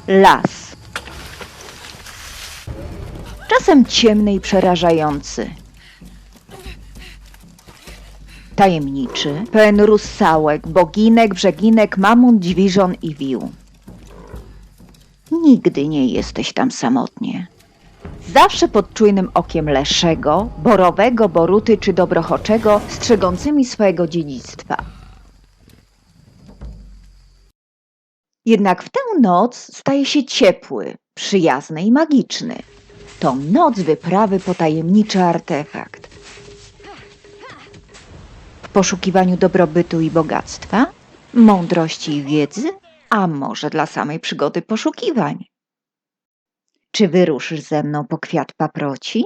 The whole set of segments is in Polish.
Las. Czasem ciemny i przerażający. Tajemniczy, pełen russałek, boginek, brzeginek, mamut, dźwiżon i wił. Nigdy nie jesteś tam samotnie. Zawsze pod czujnym okiem leszego, borowego, boruty czy dobrochoczego, strzegącymi swojego dziedzictwa. Jednak w tę noc staje się ciepły, przyjazny i magiczny. To noc wyprawy po tajemniczy artefakt. W poszukiwaniu dobrobytu i bogactwa, mądrości i wiedzy, a może dla samej przygody poszukiwań. Czy wyruszysz ze mną po kwiat paproci?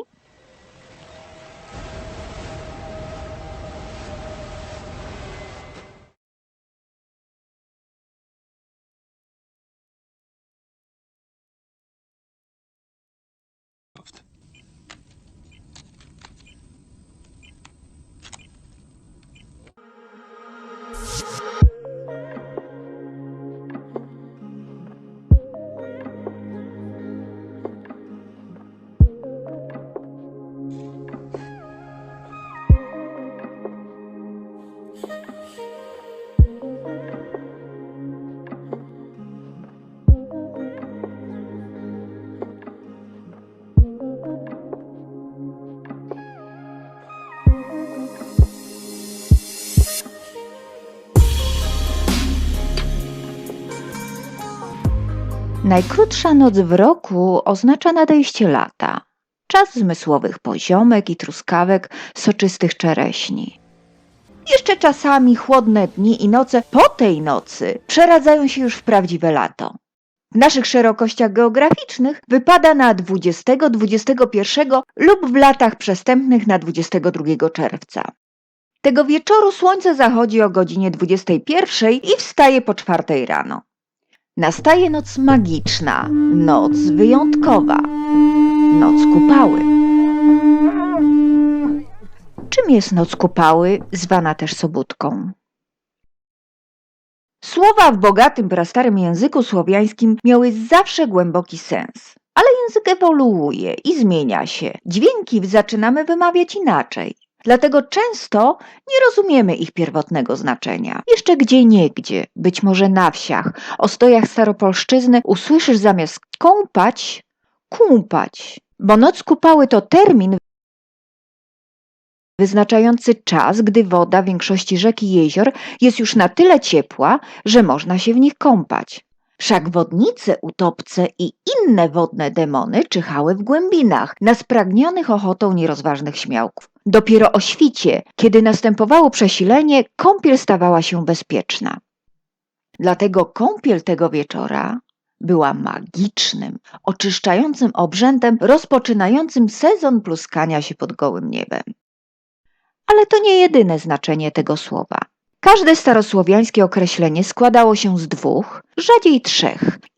Najkrótsza noc w roku oznacza nadejście lata. Czas zmysłowych poziomek i truskawek, soczystych czereśni. Jeszcze czasami chłodne dni i noce po tej nocy przeradzają się już w prawdziwe lato. W naszych szerokościach geograficznych wypada na 20, 21 lub w latach przestępnych na 22 czerwca. Tego wieczoru słońce zachodzi o godzinie 21 i wstaje po 4 rano. Nastaje noc magiczna, noc wyjątkowa, noc kupały. Czym jest noc kupały, zwana też sobótką? Słowa w bogatym, prastarym języku słowiańskim miały zawsze głęboki sens, ale język ewoluuje i zmienia się. Dźwięki zaczynamy wymawiać inaczej. Dlatego często nie rozumiemy ich pierwotnego znaczenia. Jeszcze gdzieniegdzie, być może na wsiach, ostojach staropolszczyzny usłyszysz zamiast kąpać, kąpać, bo noc kupały to termin wyznaczający czas, gdy woda większości rzek i jezior jest już na tyle ciepła, że można się w nich kąpać. Wszak wodnice, utopce i inne wodne demony czyhały w głębinach, na spragnionych ochotą nierozważnych śmiałków. Dopiero o świcie, kiedy następowało przesilenie, kąpiel stawała się bezpieczna. Dlatego kąpiel tego wieczora była magicznym, oczyszczającym obrzędem rozpoczynającym sezon pluskania się pod gołym niebem. Ale to nie jedyne znaczenie tego słowa. Każde starosłowiańskie określenie składało się z 2, rzadziej 3,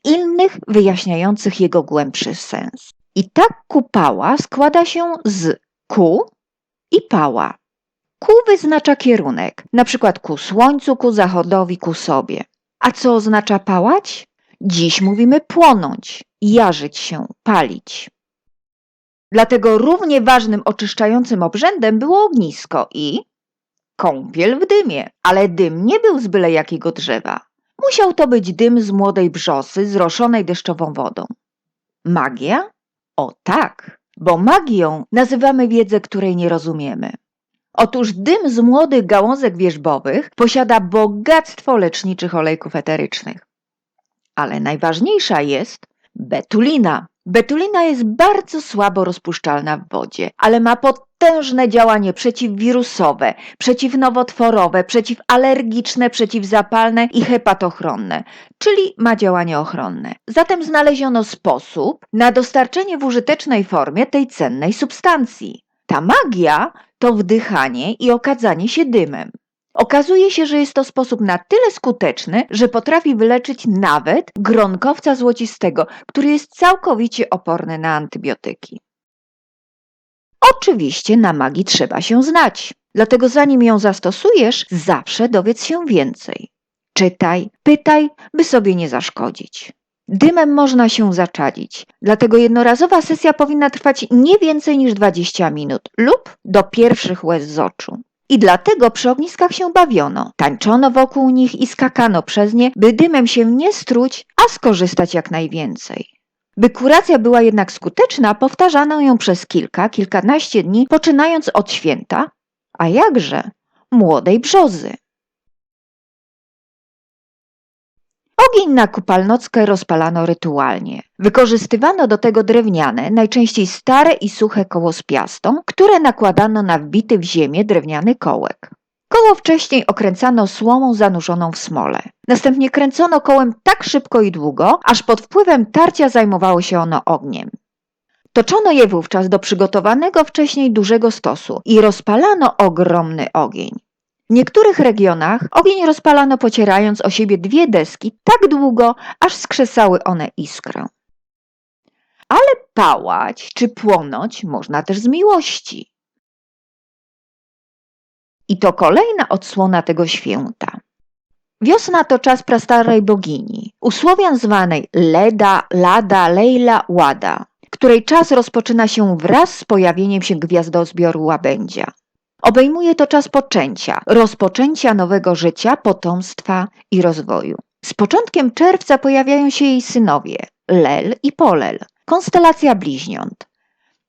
innych wyjaśniających jego głębszy sens. I tak kupała składa się z ku i pała. Ku wyznacza kierunek, na przykład ku słońcu, ku zachodowi, ku sobie. A co oznacza pałać? Dziś mówimy płonąć, jarzyć się, palić. Dlatego równie ważnym oczyszczającym obrzędem było ognisko i kąpiel w dymie, ale dym nie był z byle jakiego drzewa. Musiał to być dym z młodej brzosy zroszonej deszczową wodą. Magia? O tak, bo magią nazywamy wiedzę, której nie rozumiemy. Otóż dym z młodych gałązek wierzbowych posiada bogactwo leczniczych olejków eterycznych. Ale najważniejsza jest betulina. Betulina jest bardzo słabo rozpuszczalna w wodzie, ale ma potężne działanie przeciwwirusowe, przeciwnowotworowe, przeciwalergiczne, przeciwzapalne i hepatochronne, czyli ma działanie ochronne. Zatem znaleziono sposób na dostarczenie w użytecznej formie tej cennej substancji. Ta magia to wdychanie i okadzanie się dymem. Okazuje się, że jest to sposób na tyle skuteczny, że potrafi wyleczyć nawet gronkowca złocistego, który jest całkowicie oporny na antybiotyki. Oczywiście na magii trzeba się znać, dlatego zanim ją zastosujesz, zawsze dowiedz się więcej. Czytaj, pytaj, by sobie nie zaszkodzić. Dymem można się zaczadzić, dlatego jednorazowa sesja powinna trwać nie więcej niż 20 minut lub do pierwszych łez z oczu. I dlatego przy ogniskach się bawiono, tańczono wokół nich i skakano przez nie, by dymem się nie struć, a skorzystać jak najwięcej. By kuracja była jednak skuteczna, powtarzano ją przez kilkanaście dni, poczynając od święta, a jakże młodej brzozy. Ogień na Kupalnockę rozpalano rytualnie. Wykorzystywano do tego drewniane, najczęściej stare i suche koło z piastą, które nakładano na wbity w ziemię drewniany kołek. Koło wcześniej okręcano słomą zanurzoną w smole. Następnie kręcono kołem tak szybko i długo, aż pod wpływem tarcia zajmowało się ono ogniem. Toczono je wówczas do przygotowanego wcześniej dużego stosu i rozpalano ogromny ogień. W niektórych regionach ogień rozpalano pocierając o siebie dwie deski tak długo, aż skrzesały one iskrę. Ale pałać czy płonąć można też z miłości. I to kolejna odsłona tego święta. Wiosna to czas prastarej bogini, u Słowian zwanej Leda, Lada, Lejla, Łada, której czas rozpoczyna się wraz z pojawieniem się gwiazdozbioru łabędzia. Obejmuje to czas poczęcia, rozpoczęcia nowego życia, potomstwa i rozwoju. Z początkiem czerwca pojawiają się jej synowie, Lel i Polel, konstelacja bliźniąt.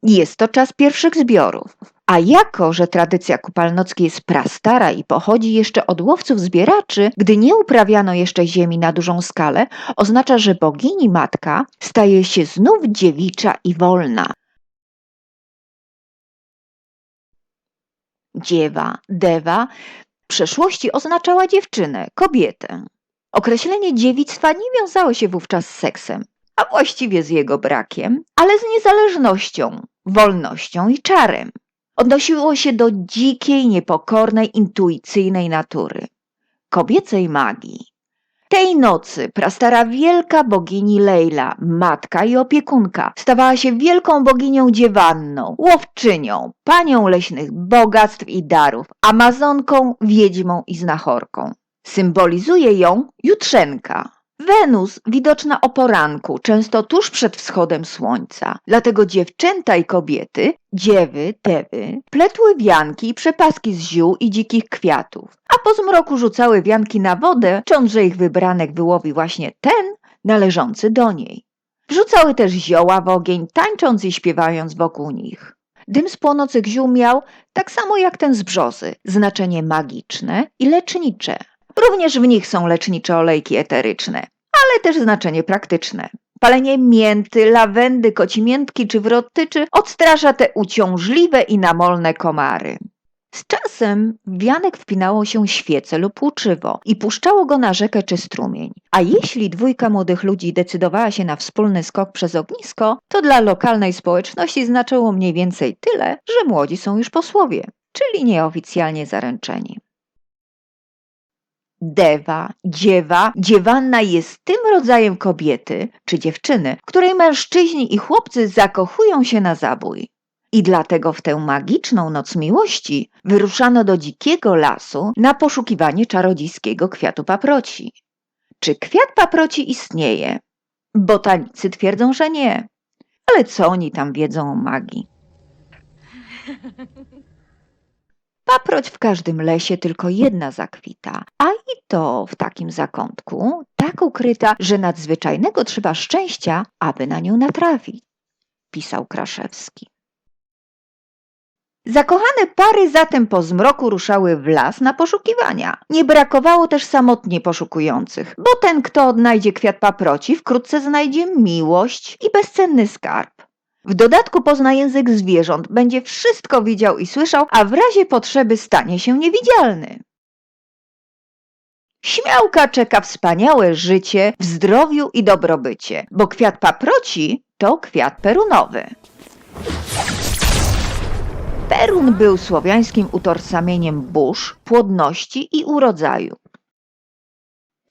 Jest to czas pierwszych zbiorów, a jako, że tradycja kupalnockiej jest prastara i pochodzi jeszcze od łowców-zbieraczy, gdy nie uprawiano jeszcze ziemi na dużą skalę, oznacza, że bogini matka staje się znów dziewicza i wolna. Dziewa, dewa w przeszłości oznaczała dziewczynę, kobietę. Określenie dziewictwa nie wiązało się wówczas z seksem, a właściwie z jego brakiem, ale z niezależnością, wolnością i czarem. Odnosiło się do dzikiej, niepokornej, intuicyjnej natury, kobiecej magii. Tej nocy prastara wielka bogini Lejla, matka i opiekunka, stawała się wielką boginią dziewanną, łowczynią, panią leśnych bogactw i darów, amazonką, wiedźmą i znachorką. Symbolizuje ją Jutrzenka, Wenus widoczna o poranku, często tuż przed wschodem słońca. Dlatego dziewczęta i kobiety, dziewy, dewy, pletły wianki i przepaski z ziół i dzikich kwiatów, a po zmroku rzucały wianki na wodę, cząc, że ich wybranek wyłowi właśnie ten należący do niej. Wrzucały też zioła w ogień, tańcząc i śpiewając wokół nich. Dym z płonących ziół miał, tak samo jak ten z brzozy, znaczenie magiczne i lecznicze. Również w nich są lecznicze olejki eteryczne, ale też znaczenie praktyczne. Palenie mięty, lawendy, kocimiętki czy wrottyczy odstrasza te uciążliwe i namolne komary. Z czasem w wianek wpinało się świece lub łuczywo i puszczało go na rzekę czy strumień. A jeśli dwójka młodych ludzi decydowała się na wspólny skok przez ognisko, to dla lokalnej społeczności znaczyło mniej więcej tyle, że młodzi są już posłowie, czyli nieoficjalnie zaręczeni. Dewa, dziewa, dziewanna jest tym rodzajem kobiety czy dziewczyny, w której mężczyźni i chłopcy zakochują się na zabój. I dlatego w tę magiczną noc miłości wyruszano do dzikiego lasu na poszukiwanie czarodziejskiego kwiatu paproci. Czy kwiat paproci istnieje? Botanicy twierdzą, że nie. Ale co oni tam wiedzą o magii? Paproć w każdym lesie tylko jedna zakwita, a i to w takim zakątku, tak ukryta, że nadzwyczajnego trzeba szczęścia, aby na nią natrafić, pisał Kraszewski. Zakochane pary zatem po zmroku ruszały w las na poszukiwania. Nie brakowało też samotnie poszukujących, bo ten, kto odnajdzie kwiat paproci, wkrótce znajdzie miłość i bezcenny skarb. W dodatku pozna język zwierząt, będzie wszystko widział i słyszał, a w razie potrzeby stanie się niewidzialny. Śmiałka czeka wspaniałe życie w zdrowiu i dobrobycie, bo kwiat paproci to kwiat perunowy. Perun był słowiańskim utożsamieniem burz, płodności i urodzaju.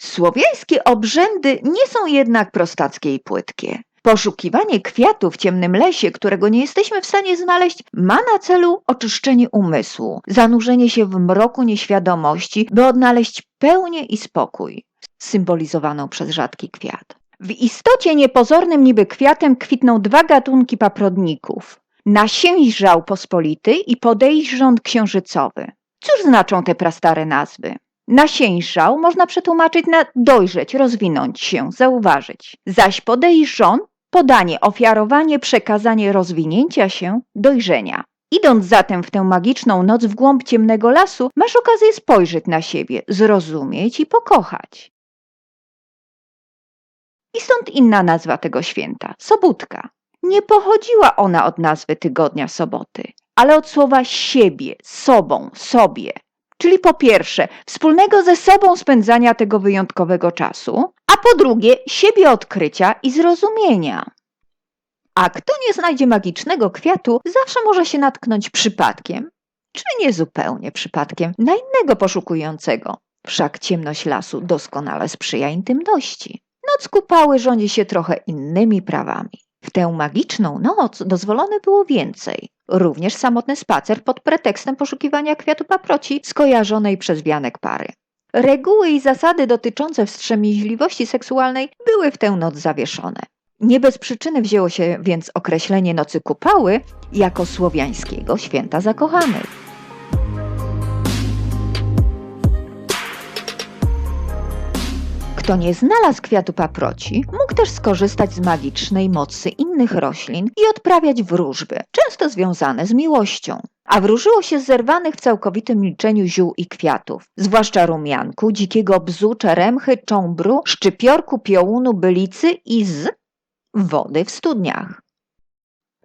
Słowiańskie obrzędy nie są jednak prostackie i płytkie. Poszukiwanie kwiatu w ciemnym lesie, którego nie jesteśmy w stanie znaleźć, ma na celu oczyszczenie umysłu, zanurzenie się w mroku nieświadomości, by odnaleźć pełnię i spokój, symbolizowaną przez rzadki kwiat. W istocie niepozornym niby kwiatem kwitną dwa gatunki paprotników. Nasiężał pospolity i podejrząd księżycowy. Cóż znaczą te prastare nazwy? Nasiężał można przetłumaczyć na dojrzeć, rozwinąć się, zauważyć. Zaś podejrząd podanie, ofiarowanie, przekazanie rozwinięcia się, dojrzenia. Idąc zatem w tę magiczną noc w głąb ciemnego lasu, masz okazję spojrzeć na siebie, zrozumieć i pokochać. I stąd inna nazwa tego święta, sobótka. Nie pochodziła ona od nazwy tygodnia soboty, ale od słowa siebie, sobą, sobie. Czyli po pierwsze, wspólnego ze sobą spędzania tego wyjątkowego czasu, a po drugie, siebie odkrycia i zrozumienia. A kto nie znajdzie magicznego kwiatu, zawsze może się natknąć przypadkiem, czy niezupełnie przypadkiem, na innego poszukującego. Wszak ciemność lasu doskonale sprzyja intymności. Noc kupały rządzi się trochę innymi prawami. W tę magiczną noc dozwolone było więcej. Również samotny spacer pod pretekstem poszukiwania kwiatu paproci skojarzonej przez wianek pary. Reguły i zasady dotyczące wstrzemięźliwości seksualnej były w tę noc zawieszone. Nie bez przyczyny wzięło się więc określenie nocy kupały jako słowiańskiego święta zakochanych. Kto nie znalazł kwiatu paproci, mógł też skorzystać z magicznej mocy innych roślin i odprawiać wróżby, często związane z miłością. A wróżyło się z zerwanych w całkowitym milczeniu ziół i kwiatów, zwłaszcza rumianku, dzikiego bzu, czeremchy, cząbru, szczypiorku, piołunu, bylicy i z wody w studniach.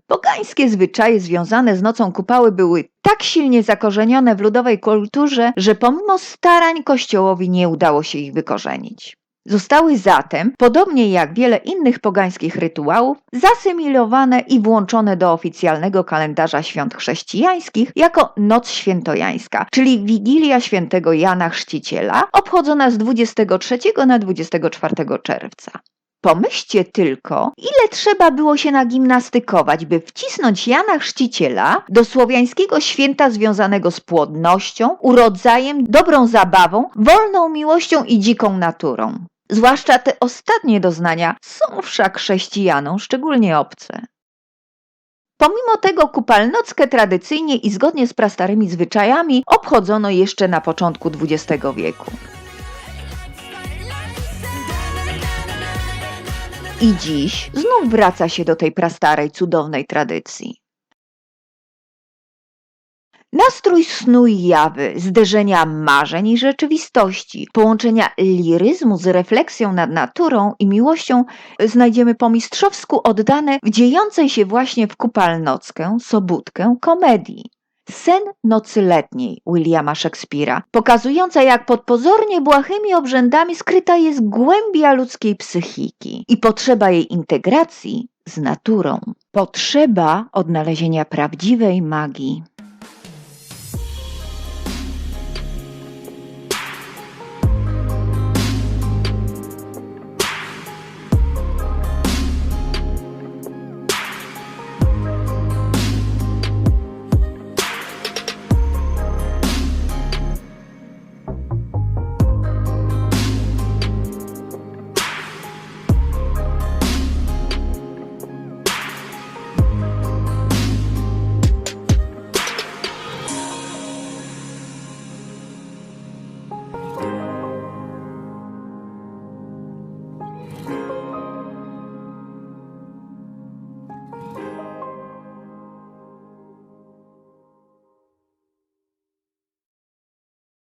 Pogańskie zwyczaje związane z nocą kupały były tak silnie zakorzenione w ludowej kulturze, że pomimo starań Kościołowi nie udało się ich wykorzenić. Zostały zatem, podobnie jak wiele innych pogańskich rytuałów, zasymilowane i włączone do oficjalnego kalendarza świąt chrześcijańskich jako Noc Świętojańska, czyli Wigilia Świętego Jana Chrzciciela, obchodzona z 23 na 24 czerwca. Pomyślcie tylko, ile trzeba było się nagimnastykować, by wcisnąć Jana Chrzciciela do słowiańskiego święta związanego z płodnością, urodzajem, dobrą zabawą, wolną miłością i dziką naturą. Zwłaszcza te ostatnie doznania są wszak chrześcijanom szczególnie obce. Pomimo tego kupalnockę tradycyjnie i zgodnie z prastarymi zwyczajami obchodzono jeszcze na początku XX wieku. I dziś znów wraca się do tej prastarej, cudownej tradycji. Nastrój snu i jawy, zderzenia marzeń i rzeczywistości, połączenia liryzmu z refleksją nad naturą i miłością znajdziemy po mistrzowsku oddane w dziejącej się właśnie w kupalnockę, sobótkę komedii. Sen nocy letniej Williama Shakespeare'a, pokazująca jak pod pozornie błahymi obrzędami skryta jest głębia ludzkiej psychiki i potrzeba jej integracji z naturą. Potrzeba odnalezienia prawdziwej magii.